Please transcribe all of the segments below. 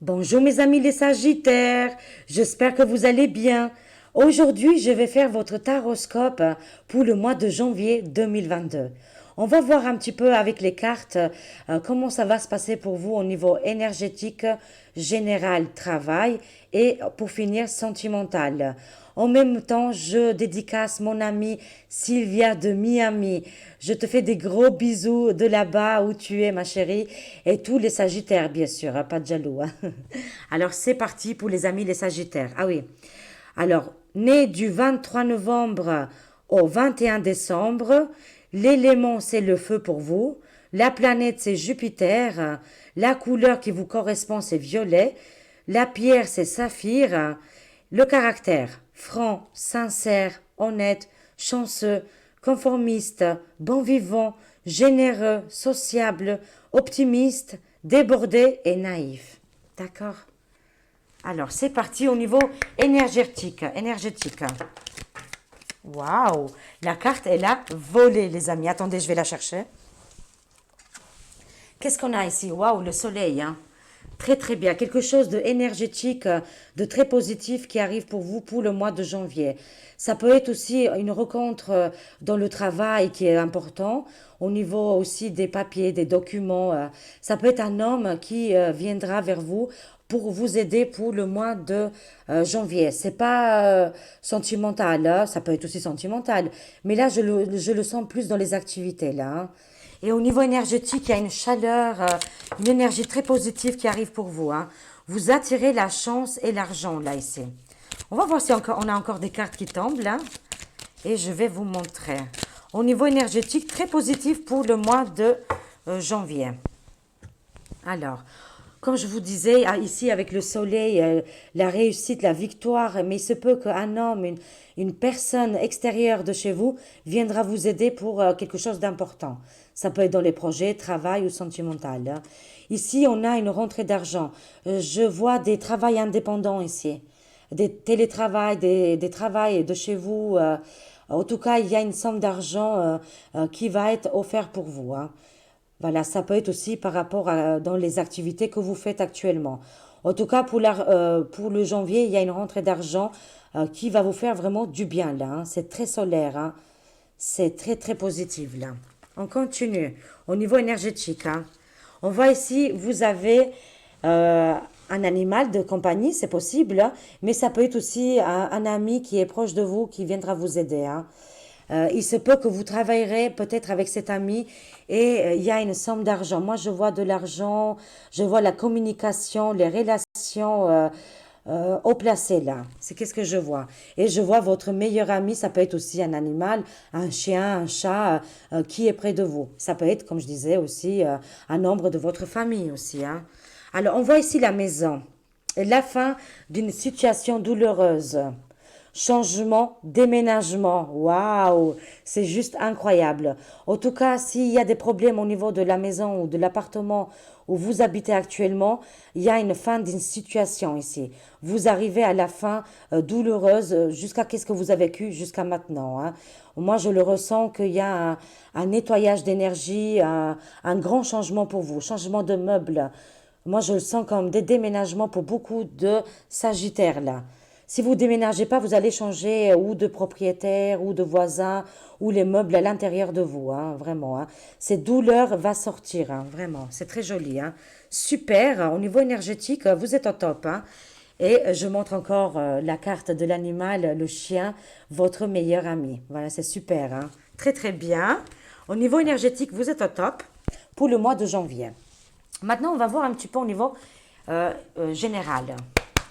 Bonjour mes amis les Sagittaires, j'espère que vous allez bien. Aujourd'hui, je vais faire votre taroscope pour le mois de janvier 2022. On va voir un petit peu avec les cartes comment ça va se passer pour vous au niveau énergétique, général, travail et pour finir sentimental. En même temps, je dédicace mon amie Sylvia de Miami. Je te fais des gros bisous de là-bas où tu es, ma chérie. Et tous les Sagittaires, bien sûr, hein, pas de jaloux. Hein. Alors, c'est parti pour les amis les Sagittaires. Ah oui. Alors, né du 23 novembre au 21 décembre, l'élément, c'est le feu pour vous. La planète, c'est Jupiter. La couleur qui vous correspond, c'est violet. La pierre, c'est saphir. Le caractère, franc, sincère, honnête, chanceux, conformiste, bon vivant, généreux, sociable, optimiste, débordé et naïf. D'accord? Alors, c'est parti au niveau énergétique. Waouh! La carte, elle a volé, les amis. Attendez, je vais la chercher. Qu'est-ce qu'on a ici? Waouh, le soleil, hein? Très très bien, quelque chose de énergétique, de très positif qui arrive pour vous pour le mois de janvier. Ça peut être aussi une rencontre dans le travail qui est important, au niveau aussi des papiers, des documents. Ça peut être un homme qui viendra vers vous pour vous aider pour le mois de janvier. C'est pas sentimental, hein, ça peut être aussi sentimental, mais là je le sens plus dans les activités là. Hein. Et au niveau énergétique, il y a une chaleur, une énergie très positive qui arrive pour vous. Hein. Vous attirez la chance et l'argent, là, ici. On va voir si on a encore des cartes qui tombent, là. Et je vais vous montrer. Au niveau énergétique, très positif pour le mois de janvier. Alors, comme je vous disais, ici avec le soleil, la réussite, la victoire, mais il se peut qu'un homme, une personne extérieure de chez vous viendra vous aider pour quelque chose d'important. Ça peut être dans les projets, travail ou sentimental. Hein. Ici, on a une rentrée d'argent. Je vois des travails indépendants ici, des télétravails, des travails de chez vous. En tout cas, il y a une somme d'argent qui va être offerte pour vous. Hein. Voilà, ça peut être aussi par rapport à dans les activités que vous faites actuellement. En tout cas, pour le janvier, il y a une rentrée d'argent qui va vous faire vraiment du bien là. Hein. C'est très solaire, hein. C'est très très positif là. On continue. Au niveau énergétique, hein. On voit ici, vous avez un animal de compagnie, c'est possible, hein, mais ça peut être aussi un ami qui est proche de vous qui viendra vous aider. Hein. Il se peut que vous travaillerez peut-être avec cet ami et il y a une somme d'argent. Moi, je vois de l'argent, je vois la communication, les relations haut placées là. C'est qu'est-ce que je vois. Et je vois votre meilleur ami, ça peut être aussi un animal, un chien, un chat qui est près de vous. Ça peut être, comme je disais aussi, un membre de votre famille aussi. Hein. Alors, on voit ici la maison. La fin d'une situation douloureuse. Changement, déménagement. Waouh, c'est juste incroyable. En tout cas, s'il y a des problèmes au niveau de la maison ou de l'appartement où vous habitez actuellement, il y a une fin d'une situation ici. Vous arrivez à la fin douloureuse jusqu'à qu'est-ce que vous avez vécu jusqu'à maintenant. Hein. Moi, je le ressens qu'il y a un nettoyage d'énergie, un grand changement pour vous, changement de meubles. Moi, je le sens comme des déménagements pour beaucoup de Sagittaires là. Si vous déménagez pas, vous allez changer ou de propriétaire ou de voisin ou les meubles à l'intérieur de vous, hein, vraiment. Hein. Cette douleur va sortir, hein, vraiment. C'est très joli. Hein. Super. Au niveau énergétique, vous êtes au top. Hein. Et je montre encore la carte de l'animal, le chien, votre meilleur ami. Voilà, c'est super. Hein. Très très bien. Au niveau énergétique, vous êtes au top pour le mois de janvier. Maintenant, on va voir un petit peu au niveau général.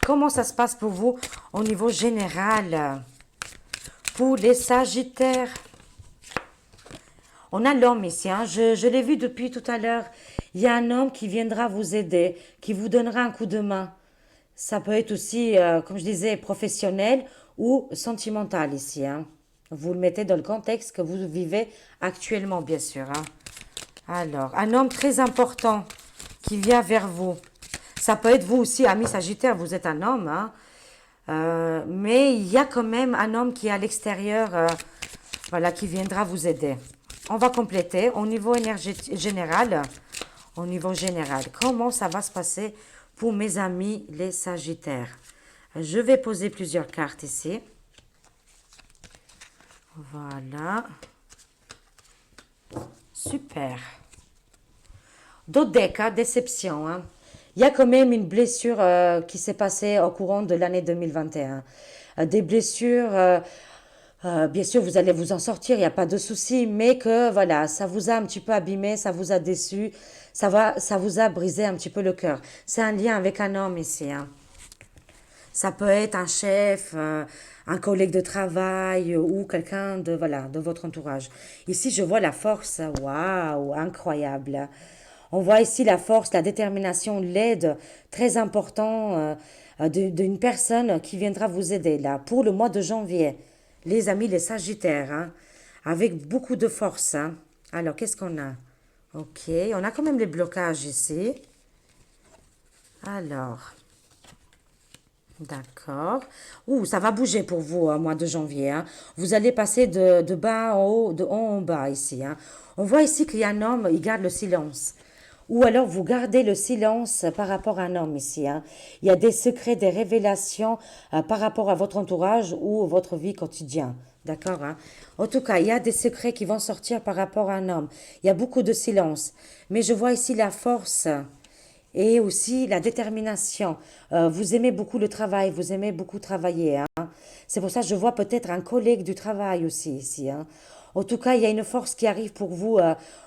Comment ça se passe pour vous au niveau général? Pour les Sagittaires, on a l'homme ici. Hein. Je l'ai vu depuis tout à l'heure. Il y a un homme qui viendra vous aider, qui vous donnera un coup de main. Ça peut être aussi, comme je disais, professionnel ou sentimental ici. Hein. Vous le mettez dans le contexte que vous vivez actuellement, bien sûr. Hein. Alors, un homme très important qui vient vers vous. Ça peut être vous aussi, ami Sagittaire, vous êtes un homme, hein. Mais il y a quand même un homme qui est à l'extérieur, voilà, qui viendra vous aider. On va compléter au niveau énergétique général. Au niveau général, comment ça va se passer pour mes amis les Sagittaires. Je vais poser plusieurs cartes ici. Voilà. Super. Dodeka, déception, hein. Il y a quand même une blessure qui s'est passée au courant de l'année 2021. Des blessures, bien sûr, vous allez vous en sortir, il n'y a pas de souci, mais que voilà, ça vous a un petit peu abîmé, ça vous a déçu, ça vous a brisé un petit peu le cœur. C'est un lien avec un homme ici, hein. Ça peut être un chef, un collègue de travail ou quelqu'un de, voilà, de votre entourage. Ici, je vois la force. Waouh, incroyable. On voit ici la force, la détermination, l'aide très important d'une personne qui viendra vous aider là pour le mois de janvier. Les amis, les Sagittaires, hein, avec beaucoup de force, hein. Alors, qu'est-ce qu'on a? Ok, on a quand même les blocages ici. Alors, d'accord. Ouh, ça va bouger pour vous au mois de janvier, hein. Vous allez passer de bas en haut, de haut en bas ici, hein. On voit ici qu'il y a un homme, il garde le silence. Ou alors vous gardez le silence par rapport à un homme ici, hein. Il y a des secrets, des révélations par rapport à votre entourage ou votre vie quotidienne. D'accord, hein? En tout cas, il y a des secrets qui vont sortir par rapport à un homme. Il y a beaucoup de silence. Mais je vois ici la force et aussi la détermination. Vous aimez beaucoup le travail, vous aimez beaucoup travailler, hein. C'est pour ça que je vois peut-être un collègue du travail aussi ici, hein. En tout cas, il y a une force qui arrive pour vous.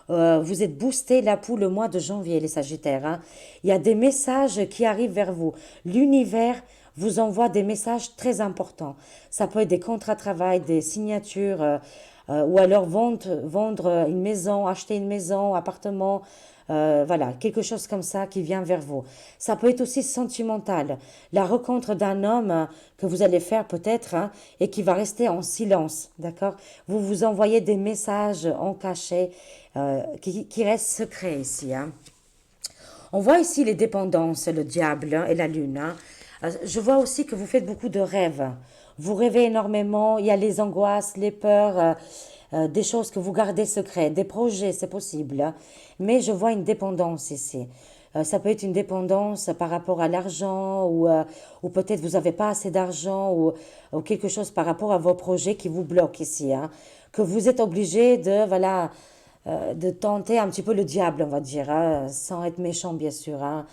Vous êtes boosté là pour le mois de janvier, les Sagittaires, hein. Il y a des messages qui arrivent vers vous. L'univers vous envoie des messages très importants. Ça peut être des contrats de travail, des signatures, ou alors vendre une maison, acheter une maison, appartement, voilà, quelque chose comme ça qui vient vers vous. Ça peut être aussi sentimental. La rencontre d'un homme que vous allez faire peut-être, hein, et qui va rester en silence, d'accord? Vous vous envoyez des messages en cachet qui restent secrets ici, hein. On voit ici les dépendances, le diable, hein, et la lune, hein. Je vois aussi que vous faites beaucoup de rêves. Vous rêvez énormément, il y a les angoisses, les peurs, des choses que vous gardez secrètes, des projets, c'est possible, hein. Mais je vois une dépendance ici. Ça peut être une dépendance par rapport à l'argent ou peut-être vous n'avez pas assez d'argent ou quelque chose par rapport à vos projets qui vous bloquent ici, hein. Que vous êtes obligé de, voilà, de tenter un petit peu le diable, on va dire, hein, sans être méchant, bien sûr, hein.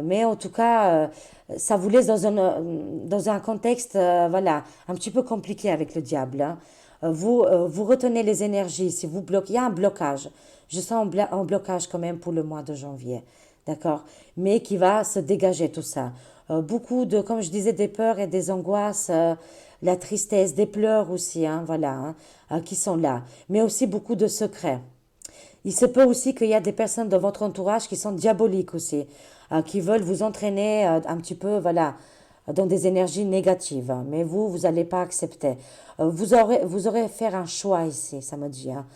Mais en tout cas, ça vous laisse dans un contexte, voilà, un petit peu compliqué avec le diable, hein. Vous retenez les énergies, si vous bloquez, il y a un blocage. Je sens un blocage quand même pour le mois de janvier, d'accord? Mais qui va se dégager tout ça. Beaucoup de, comme je disais, des peurs et des angoisses, la tristesse, des pleurs aussi, hein, voilà, hein, qui sont là. Mais aussi beaucoup de secrets. Il se peut aussi qu'il y a des personnes dans votre entourage qui sont diaboliques aussi, qui veulent vous entraîner un petit peu, voilà, dans des énergies négatives, hein. Mais vous n'allez pas accepter. Vous aurez faire un choix ici, ça me dit, hein.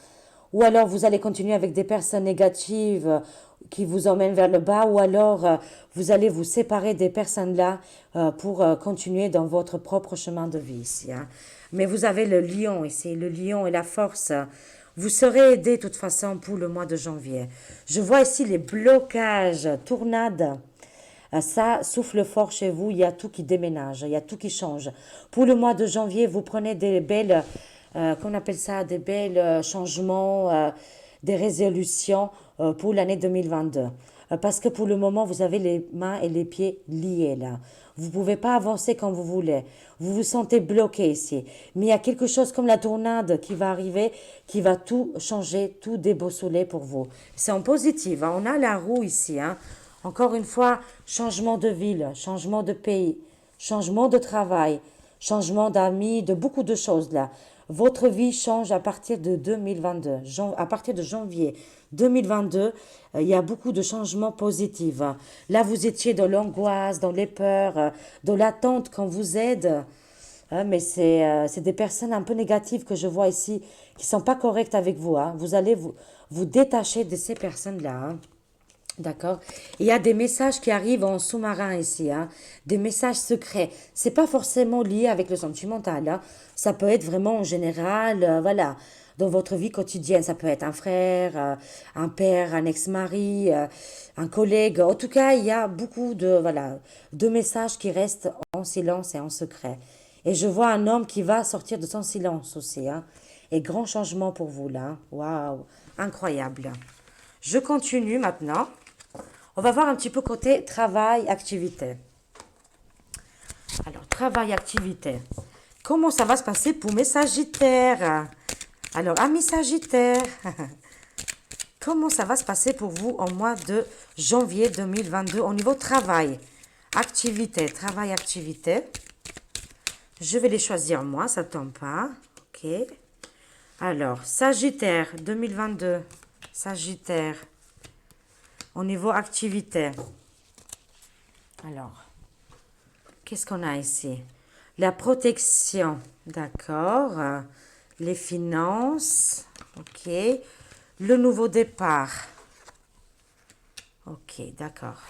Ou alors vous allez continuer avec des personnes négatives qui vous emmènent vers le bas, ou alors vous allez vous séparer des personnes-là pour continuer dans votre propre chemin de vie ici, hein. Mais vous avez le lion ici, le lion et la force. Vous serez aidé de toute façon pour le mois de janvier. Je vois ici les blocages, tornades. Ça souffle fort chez vous, il y a tout qui déménage, il y a tout qui change. Pour le mois de janvier, vous prenez des belles, qu'on appelle ça, des belles changements, des résolutions pour l'année 2022. Parce que pour le moment, vous avez les mains et les pieds liés là. Vous ne pouvez pas avancer comme vous voulez. Vous vous sentez bloqué ici. Mais il y a quelque chose comme la tornade qui va arriver, qui va tout changer, tout débossoler pour vous. C'est en positif, hein. On a la roue ici, hein. Encore une fois, changement de ville, changement de pays, changement de travail, changement d'amis, de beaucoup de choses là. Votre vie change à partir de 2022, à partir de janvier 2022, il y a beaucoup de changements positifs, hein. Là, vous étiez dans l'angoisse, dans les peurs, dans l'attente qu'on vous aide, hein, mais c'est des personnes un peu négatives que je vois ici, qui sont pas correctes avec vous, hein. Vous allez vous détacher de ces personnes-là, hein. D'accord. Il y a des messages qui arrivent en sous-marin ici, hein, des messages secrets. C'est pas forcément lié avec le sentimental, hein. Ça peut être vraiment en général, voilà. dans votre vie quotidienne. Ça peut être un frère, un père, un ex-mari, un collègue. En tout cas, il y a beaucoup de, voilà, de messages qui restent en silence et en secret. Et je vois un homme qui va sortir de son silence aussi, hein. Et grand changement pour vous là, hein. Waouh, incroyable. Je continue maintenant. On va voir un petit peu côté travail, activité. Alors, travail, activité. Comment ça va se passer pour mes Sagittaires? Alors, amis Sagittaires, comment ça va se passer pour vous en mois de janvier 2022 au niveau travail, activité, travail, activité? Je vais les choisir moi, ça ne tombe pas. Ok. Alors, Sagittaire 2022, Sagittaire, au niveau activité. Alors, qu'est-ce qu'on a ici? La protection, d'accord. Les finances, ok. Le nouveau départ. Ok, d'accord.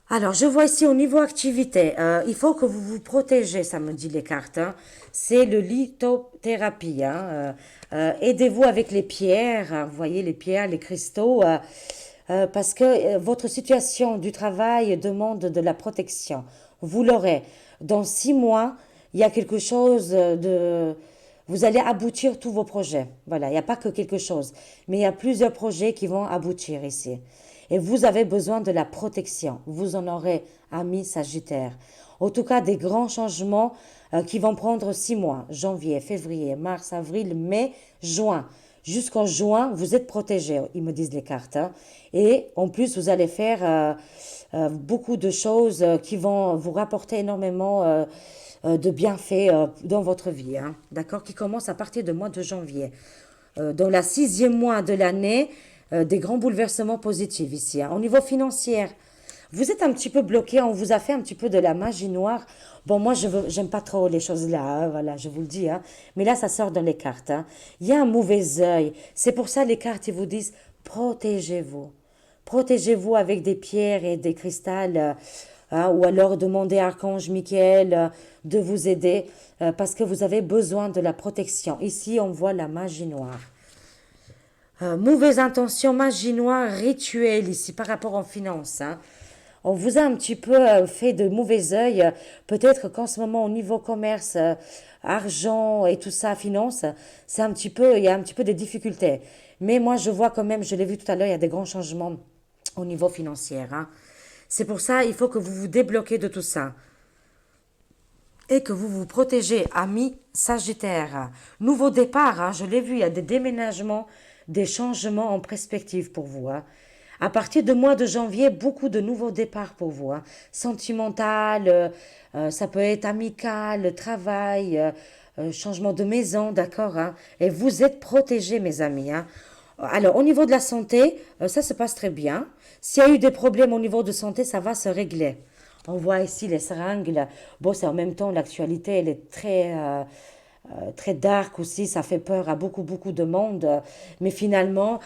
Alors, je vois ici au niveau activité, il faut que vous vous protégez, ça me dit les cartes, hein. C'est le lithothérapie, hein. Aidez-vous avec les pierres, hein. Vous voyez les pierres, les cristaux, parce que votre situation du travail demande de la protection. Vous l'aurez. Dans 6 mois, il y a quelque chose de... Vous allez aboutir tous vos projets. Voilà, il n'y a pas que quelque chose, mais il y a plusieurs projets qui vont aboutir ici. Et vous avez besoin de la protection. Vous en aurez, amis Sagittaire. En tout cas, des grands changements qui vont prendre 6 mois. Janvier, février, mars, avril, mai, juin. Jusqu'en juin, vous êtes protégés, ils me disent les cartes, hein. Et en plus, vous allez faire beaucoup de choses qui vont vous rapporter énormément de bienfaits dans votre vie, hein. D'accord? Qui commence à partir du mois de janvier. Dans la 6e mois de l'année, des grands bouleversements positifs ici, hein. Au niveau financier, vous êtes un petit peu bloqué, on vous a fait un petit peu de la magie noire. Bon, moi, j'aime pas trop les choses là, hein, voilà, je vous le dis, hein. Mais là, ça sort dans les cartes, hein. Il y a un mauvais œil. C'est pour ça les cartes, ils vous disent, protégez-vous. Protégez-vous avec des pierres et des cristals, hein, ou alors demandez à Archange Michael de vous aider, parce que vous avez besoin de la protection. Ici, on voit la magie noire. Mauvaise intention, magie noire, rituel ici par rapport aux finances, hein. On vous a un petit peu fait de mauvais œil. Peut-être qu'en ce moment, au niveau commerce, argent et tout ça, finance, c'est un petit peu, il y a un petit peu de difficultés. Mais moi, je vois quand même, je l'ai vu tout à l'heure, il y a des grands changements au niveau financier, hein. C'est pour ça, il faut que vous vous débloquez de tout ça et que vous vous protégez, amis Sagittaire. Nouveau départ, hein, je l'ai vu, il y a des déménagements, des changements en perspective pour vous, hein. À partir du mois de janvier, beaucoup de nouveaux départs pour vous, hein. Sentimental, ça peut être amical, travail, changement de maison, d'accord, hein. Et vous êtes protégés, mes amis, hein. Alors, au niveau de la santé, ça se passe très bien. S'il y a eu des problèmes au niveau de santé, ça va se régler. On voit ici les seringues. Bon, c'est en même temps, l'actualité, elle est très dark aussi. Ça fait peur à beaucoup, beaucoup de monde. Mais finalement,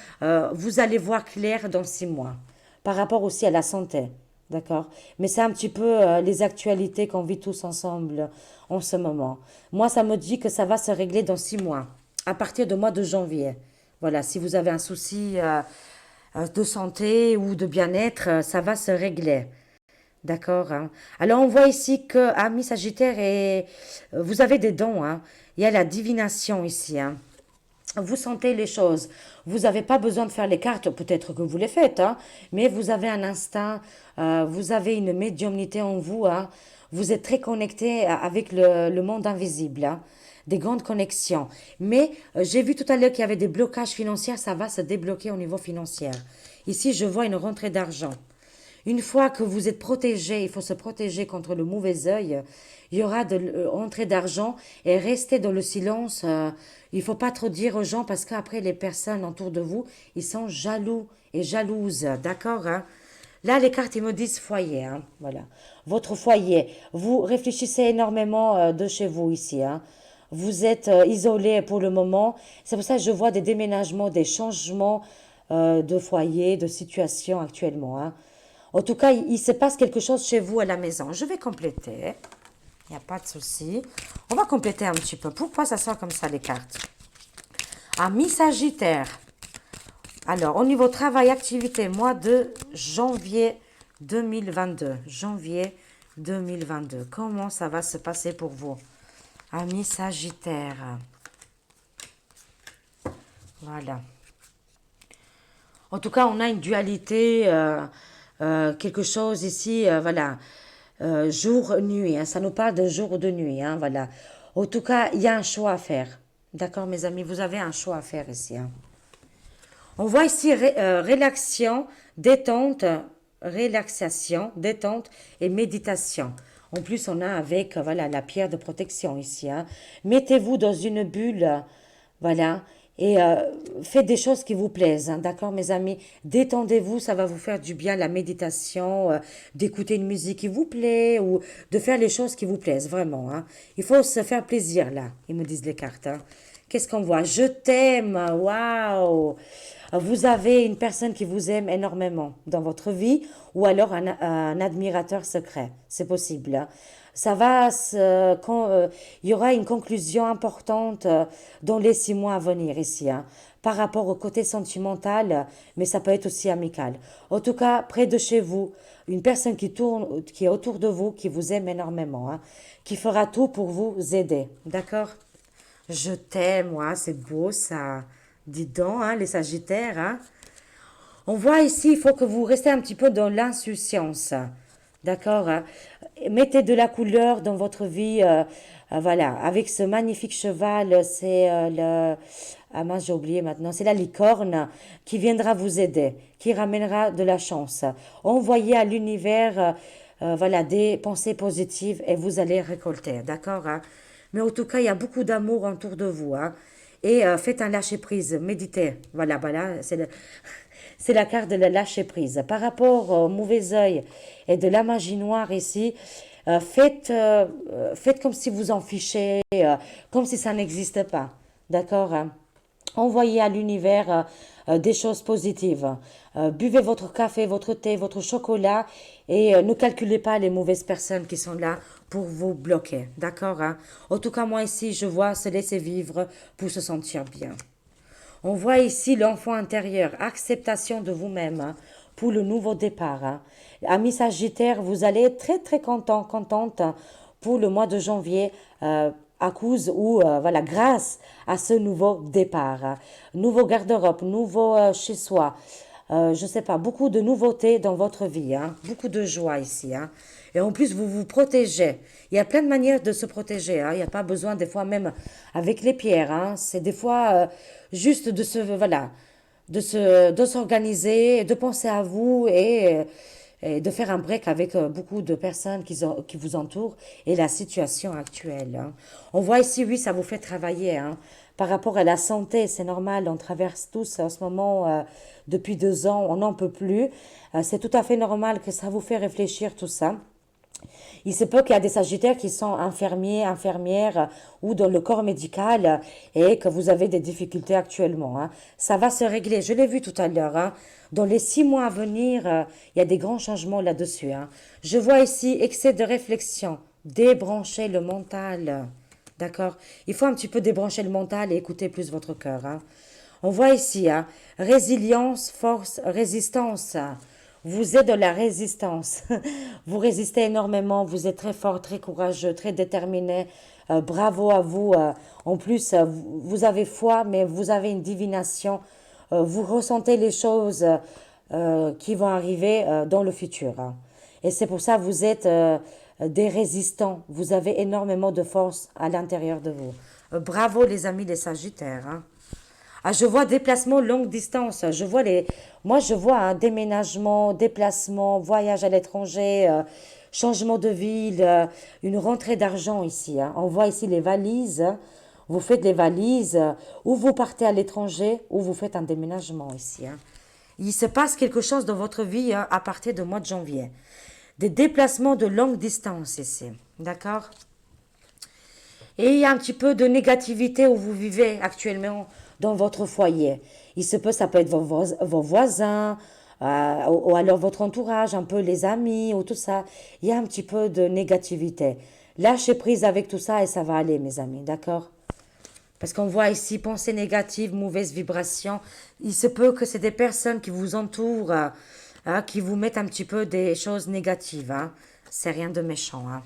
vous allez voir clair dans 6 mois. Par rapport aussi à la santé. D'accord? Mais c'est un petit peu les actualités qu'on vit tous ensemble en ce moment. Moi, ça me dit que ça va se régler dans 6 mois. À partir du mois de janvier. Voilà, si vous avez un souci de santé ou de bien-être, ça va se régler. D'accord, hein. Alors, on voit ici que, amis Sagittaire, vous avez des dons, hein. Il y a la divination ici, hein. Vous sentez les choses. Vous n'avez pas besoin de faire les cartes, peut-être que vous les faites, hein, mais vous avez un instinct, vous avez une médiumnité en vous, hein. Vous êtes très connecté avec le monde invisible, hein. Des grandes connexions. Mais j'ai vu tout à l'heure qu'il y avait des blocages financiers, ça va se débloquer au niveau financier. Ici, je vois une rentrée d'argent. Une fois que vous êtes protégé, il faut se protéger contre le mauvais œil. Il y aura de entrée d'argent et rester dans le silence. Il faut pas trop dire aux gens parce qu'après les personnes autour de vous, ils sont jaloux et jalouses, d'accord, hein? Là, les cartes, ils me disent foyer, hein, voilà. Votre foyer. Vous réfléchissez énormément de chez vous ici, hein. Vous êtes isolé pour le moment. C'est pour ça que je vois des déménagements, des changements de foyer, de situation actuellement, hein. En tout cas, il se passe quelque chose chez vous à la maison. Je vais compléter. Il n'y a pas de souci. On va compléter un petit peu. Pourquoi ça sort comme ça, les cartes? Amis Sagittaire. Alors, au niveau travail, activité, mois de janvier 2022. Janvier 2022. Comment ça va se passer pour vous? Amis Sagittaire. Voilà. En tout cas, on a une dualité, quelque chose ici, voilà, jour-nuit. Hein, ça nous parle de jour ou de nuit, hein, voilà. En tout cas, il y a un choix à faire. D'accord, mes amis, vous avez un choix à faire ici. Hein. On voit ici relaxation, détente, relaxation, détente et méditation. En plus, on a avec voilà la pierre de protection ici. Hein. Mettez-vous dans une bulle, voilà, et faites des choses qui vous plaisent. Hein, d'accord, mes amis? Détendez-vous, ça va vous faire du bien, la méditation, d'écouter une musique qui vous plaît ou de faire les choses qui vous plaisent, vraiment. Hein. Il faut se faire plaisir, là, ils me disent les cartes. Hein. Qu'est-ce qu'on voit? Je t'aime, waouh! Vous avez une personne qui vous aime énormément dans votre vie ou alors un admirateur secret. C'est possible. Hein. Ça va, il y aura une conclusion importante dans les 6 mois à venir ici, hein, par rapport au côté sentimental, mais ça peut être aussi amical. En tout cas, près de chez vous, une personne qui tourne, qui est autour de vous, qui vous aime énormément, hein, qui fera tout pour vous aider. D'accord? Je t'aime, moi, c'est beau ça. Dis donc, hein, les Sagittaires. Hein. On voit ici, il faut que vous restez un petit peu dans l'insouciance. D'accord? Hein. Mettez de la couleur dans votre vie. Voilà, avec ce magnifique cheval, c'est le... Ah mince, j'ai oublié maintenant. C'est la licorne qui viendra vous aider, qui ramènera de la chance. Envoyez à l'univers voilà, des pensées positives et vous allez récolter. D'accord? Hein. Mais en tout cas, il y a beaucoup d'amour autour de vous. Hein. Et faites un lâcher-prise, méditez. Voilà, voilà, c'est la carte de la lâcher-prise. Par rapport au mauvais œil et de la magie noire ici, faites comme si vous en fichez, comme si ça n'existe pas. D'accord? Hein. Envoyez à l'univers des choses positives. Buvez votre café, votre thé, votre chocolat et ne calculez pas les mauvaises personnes qui sont là pour vous bloquer. D'accord? Hein? En tout cas, moi ici, je vois se laisser vivre pour se sentir bien. On voit ici l'enfant intérieur, acceptation de vous-même hein, pour le nouveau départ. Hein. Amis Sagittaire, vous allez être très très contente hein, pour le mois de janvier à cause ou voilà grâce à ce nouveau départ. Hein. Nouveau garde-robe, nouveau chez soi. Je sais pas, beaucoup de nouveautés dans votre vie, hein, beaucoup de joie ici. Hein. Et en plus, vous vous protégez. Il y a plein de manières de se protéger. Hein. Il n'y a pas besoin des fois même avec les pierres. Hein. C'est des fois juste de se voilà, de s'organiser, de penser à vous et de faire un break avec beaucoup de personnes qui vous entourent et la situation actuelle. Hein. On voit ici, oui, ça vous fait travailler. Hein. Par rapport à la santé, c'est normal, on traverse tous en ce moment, depuis 2 ans, on n'en peut plus. C'est tout à fait normal que ça vous fait réfléchir tout ça. Il se peut qu'il y a des sagittaires qui sont infirmiers, infirmières ou dans le corps médical et que vous avez des difficultés actuellement. Hein. Ça va se régler. Je l'ai vu tout à l'heure. Hein. Dans les 6 mois à venir, il y a des grands changements là-dessus. Hein. Je vois ici excès de réflexion, débrancher le mental. D'accord? Il faut un petit peu débrancher le mental et écouter plus votre cœur. Hein. On voit ici, hein, résilience, force, résistance. Vous êtes de la résistance. Vous résistez énormément. Vous êtes très fort, très courageux, très déterminé. Bravo à vous. En plus, vous avez foi, mais vous avez une divination. Vous ressentez les choses qui vont arriver dans le futur. Hein. Et c'est pour ça que vous êtes des résistants. Vous avez énormément de force à l'intérieur de vous. Bravo les amis des Sagittaires. Hein. Ah, je vois déplacement longue distance. Moi, je vois un déménagement, déplacement, voyage à l'étranger, changement de ville, une rentrée d'argent ici. Hein. On voit ici les valises. Hein. Vous faites les valises, ou vous partez à l'étranger, ou vous faites un déménagement ici. Hein. Il se passe quelque chose dans votre vie hein, à partir du mois de janvier. Des déplacements de longue distance ici. D'accord? Et il y a un petit peu de négativité où vous vivez actuellement dans votre foyer. Il se peut, ça peut être vos voisins, ou alors votre entourage, un peu les amis, ou tout ça. Il y a un petit peu de négativité. Lâchez prise avec tout ça et ça va aller, mes amis, d'accord? Parce qu'on voit ici pensée négative, mauvaise vibration. Il se peut que c'est des personnes qui vous entourent, hein, qui vous mettent un petit peu des choses négatives. Hein. C'est rien de méchant. Hein.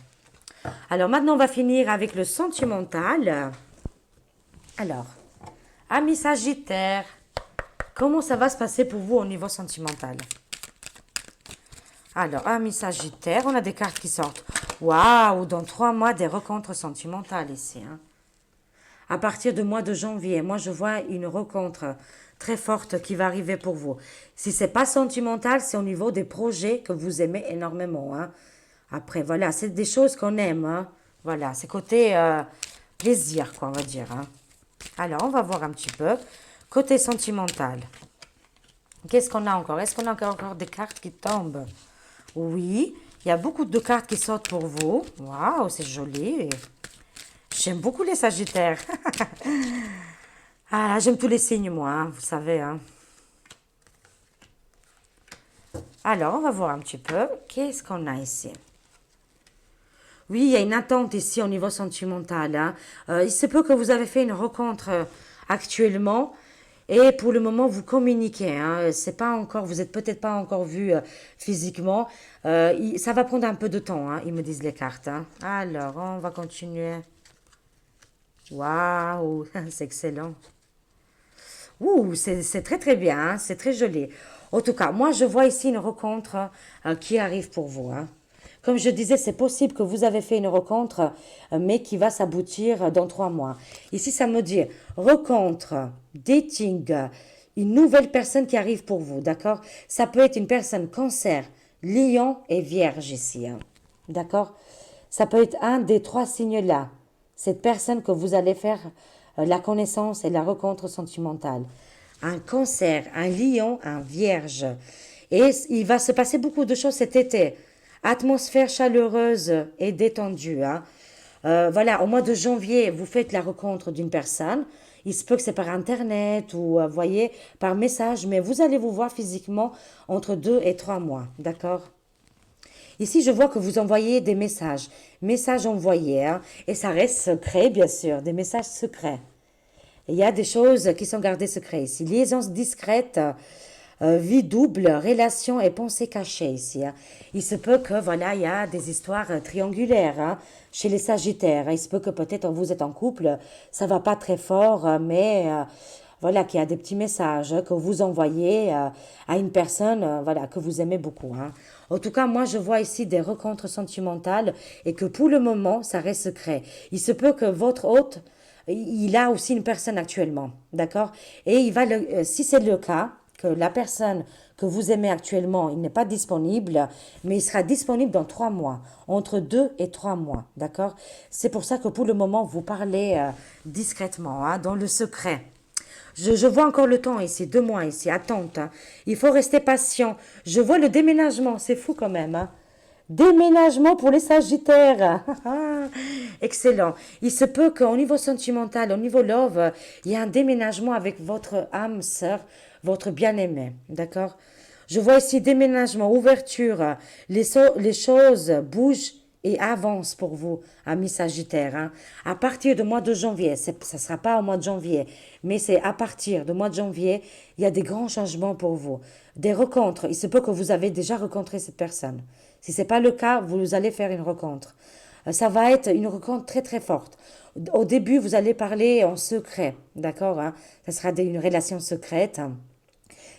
Alors maintenant, on va finir avec le sentimental. Alors, amis Sagittaire, comment ça va se passer pour vous au niveau sentimental? Alors, amis Sagittaire, on a des cartes qui sortent. Waouh, dans 3 mois, des rencontres sentimentales ici. Hein. À partir du mois de janvier, moi je vois une rencontre très forte qui va arriver pour vous. Si c'est pas sentimental, c'est au niveau des projets que vous aimez énormément. Hein. Après, voilà, c'est des choses qu'on aime. Hein. Voilà, c'est côté plaisir, quoi, on va dire. Hein. Alors, on va voir un petit peu. Côté sentimental. Qu'est-ce qu'on a encore? Est-ce qu'on a encore des cartes qui tombent? Oui, il y a beaucoup de cartes qui sortent pour vous. Waouh, c'est joli. J'aime beaucoup les Sagittaires. Ah, j'aime tous les signes, moi, hein, vous savez. Hein. Alors, on va voir un petit peu. Qu'est-ce qu'on a ici? Oui, il y a une attente ici au niveau sentimental. Hein. Il se peut que vous avez fait une rencontre actuellement et pour le moment vous communiquez. Hein. C'est pas encore, vous êtes peut-être pas encore vu physiquement. Ça va prendre un peu de temps, hein, ils me disent les cartes. Hein. Alors, on va continuer. Waouh, c'est excellent. Ouh, c'est très très bien, hein, c'est très joli. En tout cas, moi je vois ici une rencontre qui arrive pour vous. Hein. Comme je disais, c'est possible que vous avez fait une rencontre, mais qui va s'aboutir dans 3 mois. Ici, ça me dit rencontre, dating, une nouvelle personne qui arrive pour vous, d'accord? Ça peut être une personne cancer, lion et vierge ici, hein, d'accord? Ça peut être un des 3 signes-là. Cette personne que vous allez faire la connaissance et la rencontre sentimentale. Un cancer, un lion, un vierge. Et il va se passer beaucoup de choses cet été. Atmosphère chaleureuse et détendue. Hein. Voilà, au mois de janvier, vous faites la rencontre d'une personne. Il se peut que c'est par Internet ou, voyez, par message, mais vous allez vous voir physiquement entre 2 et 3 mois. D'accord? Ici, je vois que vous envoyez des messages. Messages envoyés. Hein, et ça reste secret, bien sûr. Des messages secrets. Et il y a des choses qui sont gardées secrètes ici. Liaisons discrètes, vie double, relation et pensée cachée ici. Hein. Il se peut que, voilà, il y a des histoires triangulaires hein, chez les Sagittaires. Il se peut que peut-être vous êtes en couple, ça va pas très fort, mais voilà, qu'il y a des petits messages que vous envoyez à une personne voilà, que vous aimez beaucoup. Hein. En tout cas, moi, je vois ici des rencontres sentimentales et que pour le moment, ça reste secret. Il se peut que votre hôte, il a aussi une personne actuellement, d'accord? Et il va, si c'est le cas, que la personne que vous aimez actuellement, il n'est pas disponible, mais il sera disponible dans 3 mois, entre 2 et 3 mois, d'accord? C'est pour ça que pour le moment, vous parlez discrètement, hein, dans le secret. Je vois encore le temps ici, 2 mois ici, attente. Hein. Il faut rester patient. Je vois le déménagement, c'est fou quand même. Hein. Déménagement pour les Sagittaires. Excellent. Il se peut qu'au niveau sentimental, au niveau love, il y a un déménagement avec votre âme sœur, votre bien-aimé. D'accord? Je vois ici déménagement, ouverture. Les choses bougent et avancent pour vous, amis Sagittaires. Hein. À partir du mois de janvier, ça ne sera pas au mois de janvier, mais c'est à partir du mois de janvier, il y a des grands changements pour vous. Des rencontres. Il se peut que vous avez déjà rencontré cette personne. Si ce n'est pas le cas, vous allez faire une rencontre. Ça va être une rencontre très très forte. Au début, vous allez parler en secret, d'accord? Hein? Ça sera une relation secrète.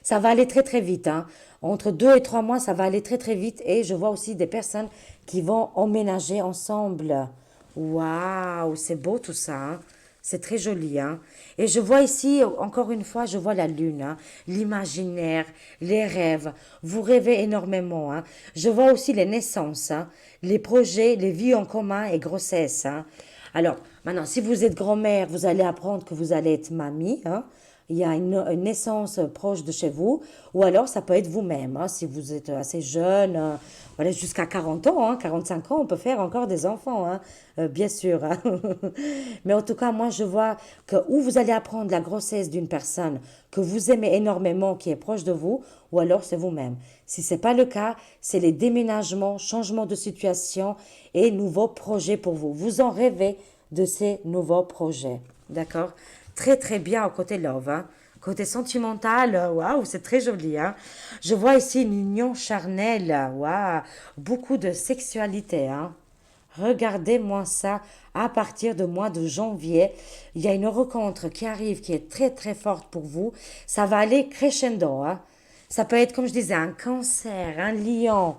Ça va aller très très vite. Hein. Entre 2 et 3 mois, ça va aller très très vite. Et je vois aussi des personnes qui vont emménager ensemble. Waouh, c'est beau tout ça. Hein. C'est très joli. Hein. Et je vois ici, encore une fois, je vois la lune, hein, l'imaginaire, les rêves. Vous rêvez énormément. Hein. Je vois aussi les naissances, hein, les projets, les vies en commun et grossesse. Hein. Alors, maintenant, si vous êtes grand-mère, vous allez apprendre que vous allez être mamie. Hein. Il y a une naissance proche de chez vous, ou alors ça peut être vous-même, hein, si vous êtes assez jeune, voilà, jusqu'à 40 ans, hein, 45 ans, on peut faire encore des enfants, hein, bien sûr. Hein. Mais en tout cas, moi, je vois que ou vous allez apprendre la grossesse d'une personne que vous aimez énormément, qui est proche de vous, ou alors c'est vous-même. Si ce n'est pas le cas, c'est les déménagements, changements de situation et nouveaux projets pour vous. Vous en rêvez de ces nouveaux projets. D'accord? Très très bien au côté love, hein. Côté sentimental, waouh, c'est très joli, hein. Je vois ici une union charnelle, waouh, beaucoup de sexualité, hein. Regardez-moi ça. À partir de mois de janvier, il y a une rencontre qui arrive qui est très très forte pour vous. Ça va aller crescendo, hein. Ça peut être, comme je disais, un cancer, un lion,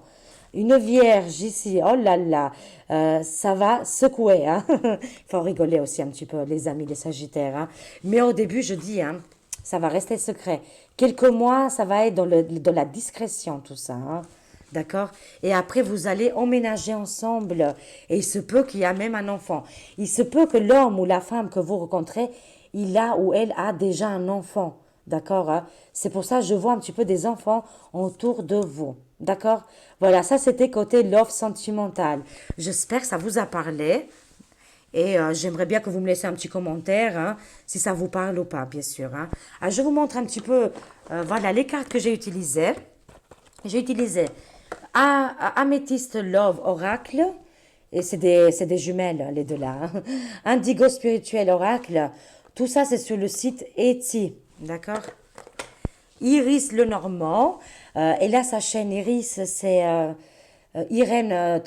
une vierge ici. Oh là là, ça va secouer, hein. Il faut rigoler aussi un petit peu, les amis, les sagittaires, hein. Mais au début, je dis, hein, ça va rester secret. Quelques mois, ça va être dans la discrétion, tout ça, hein. D'accord? Et après, vous allez emménager ensemble. Et il se peut qu'il y a même un enfant. Il se peut que l'homme ou la femme que vous rencontrez, il a ou elle a déjà un enfant. D'accord? Hein? C'est pour ça que je vois un petit peu des enfants autour de vous. D'accord? Voilà, ça c'était côté love sentimental. J'espère que ça vous a parlé. Et j'aimerais bien que vous me laissiez un petit commentaire, hein, si ça vous parle ou pas, bien sûr, hein. Je vous montre un petit peu, voilà, les cartes que j'ai utilisées. J'ai utilisé Améthyste Love Oracle, et c'est des jumelles, les deux là, hein. Indigo Spirituel Oracle, tout ça c'est sur le site Etsy, d'accord? Iris Lenormand, et là sa chaîne Iris c'est Irène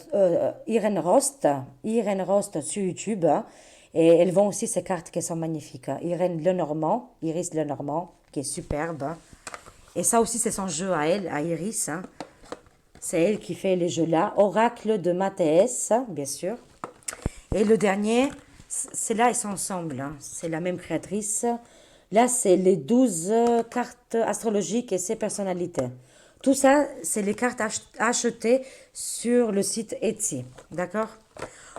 Rost sur YouTube, hein. Et elles vend aussi ces cartes qui sont magnifiques, hein. Irène Lenormand, Iris Lenormand, qui est superbe, hein. Et ça aussi c'est son jeu à elle, à Iris, hein. C'est elle qui fait les jeux-là. Oracle de Mathéès, bien sûr. Et le dernier, c'est là, ils sont ensemble, hein. C'est la même créatrice. Là, c'est les 12 cartes astrologiques et ses personnalités. Tout ça, c'est les cartes achetées sur le site Etsy. D'accord?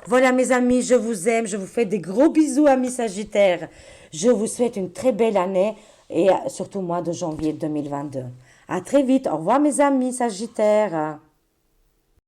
Voilà, mes amis, je vous aime. Je vous fais des gros bisous, amis Sagittaires. Je vous souhaite une très belle année et surtout mois de janvier 2022. À très vite. Au revoir, mes amis Sagittaires.